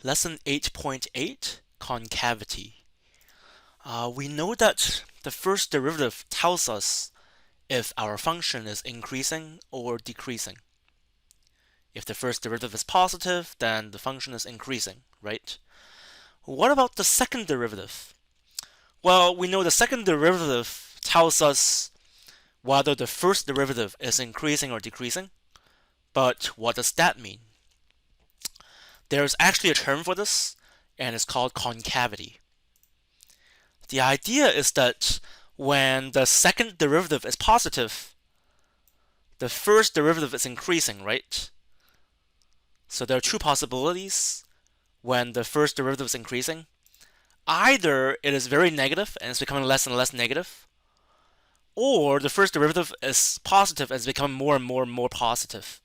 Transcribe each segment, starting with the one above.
Lesson 8.8, concavity. We know that the first derivative tells us if our function is increasing or decreasing. If the first derivative is positive, then the function is increasing, right? What about the second derivative? Well, we know the second derivative tells us whether the first derivative is increasing or decreasing, but what does that mean? There's actually a term for this, and it's called concavity. The idea is that when the second derivative is positive, the first derivative is increasing, right? So there are two possibilities when the first derivative is increasing. Either it is very negative and it's becoming less and less negative, or the first derivative is positive and it's becoming more and more and more positive.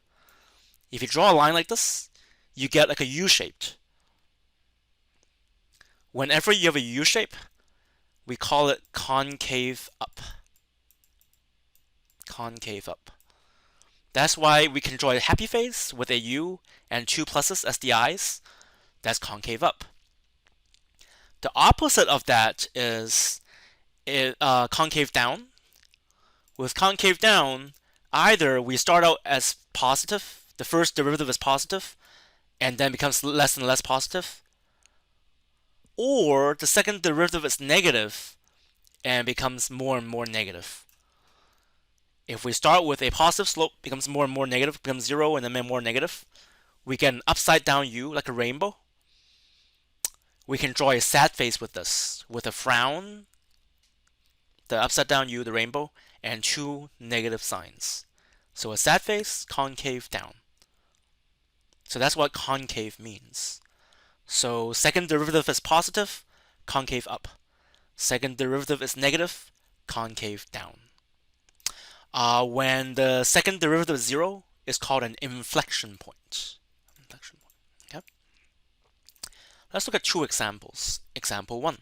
If you draw a line like this, you get like a U-shaped. Whenever you have a U-shape, we call it concave up. Concave up. That's why we can draw a happy face with a U and two pluses as the eyes. That's concave up. The opposite of that is concave down. With concave down, either we start out as positive, the first derivative is positive, and then becomes less and less positive, or the second derivative is negative and becomes more and more negative. If we start with a positive slope, becomes more and more negative, becomes 0 and then more negative, we get an upside down U like a rainbow. We can draw a sad face with this, with a frown, the upside down U, the rainbow, and two negative signs. So a sad face, concave down. So that's what concave means. So second derivative is positive, concave up. Second derivative is negative, concave down. When the second derivative is 0, it's called an inflection point. Okay? Let's look at two examples. Example 1.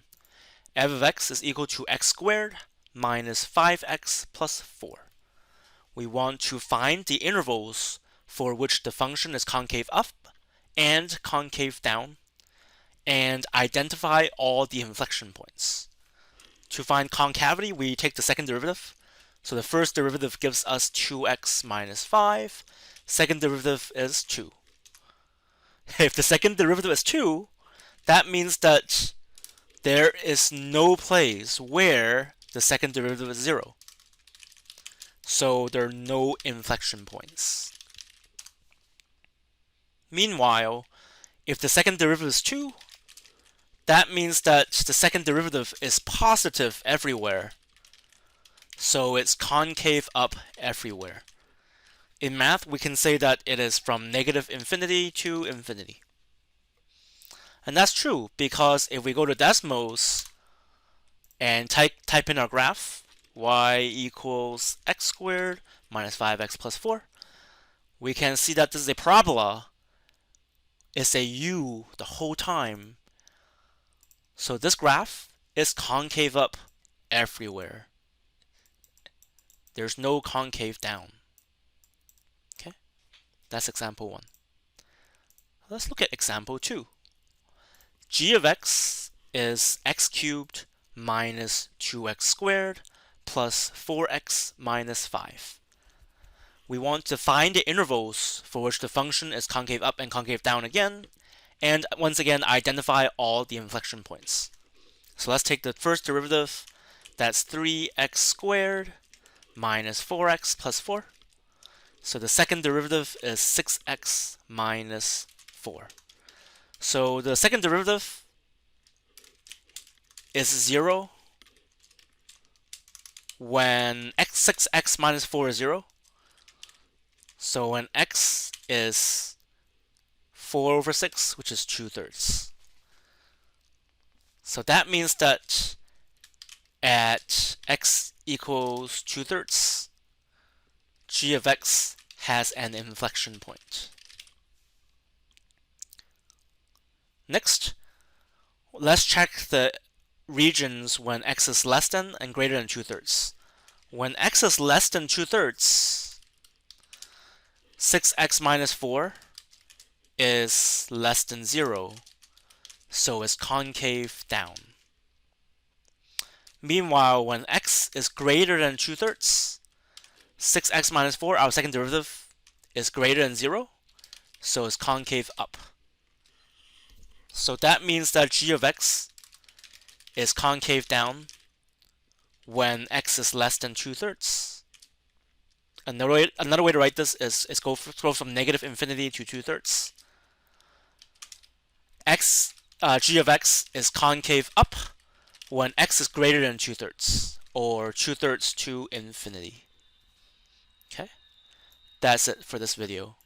f of x is equal to x squared minus 5x plus 4. We want to find the intervals for which the function is concave up and concave down, and identify all the inflection points. To find concavity, we take the second derivative. So the first derivative gives us 2x minus 5. Second derivative is 2. If the second derivative is 2, that means that there is no place where the second derivative is 0. So there are no inflection points. Meanwhile, if the second derivative is 2, that means that the second derivative is positive everywhere. So it's concave up everywhere. In math, we can say that it is from negative infinity to infinity. And that's true because if we go to Desmos and type in our graph, y equals x squared minus 5x plus 4, we can see that this is a parabola. It's a U the whole time. So this graph is concave up everywhere. There's no concave down. Okay, that's example 1. Let's look at example 2. G of x is x cubed minus 2x squared plus 4x minus 5. We want to find the intervals for which the function is concave up and concave down again, and once again identify all the inflection points. So let's take the first derivative. That's 3x squared minus 4x plus 4. So the second derivative is 6x minus 4. So the second derivative is 0 when 6x minus 4 is 0. So when x is 4 over 6, which is 2/3. So that means that at x equals 2/3, g of x has an inflection point. Next, let's check the regions when x is less than and greater than 2/3. When x is less than 2/3, 6x minus 4 is less than 0. so it's concave down. Meanwhile, when x is greater than 2/3, 6x minus 4, our second derivative, is greater than 0, so it's concave up. So that means that g of x is concave down when x is less than 2/3. Another way to write this is go from negative infinity to 2/3. G of x is concave up when x is greater than 2/3, or 2/3 to infinity. Okay, that's it for this video.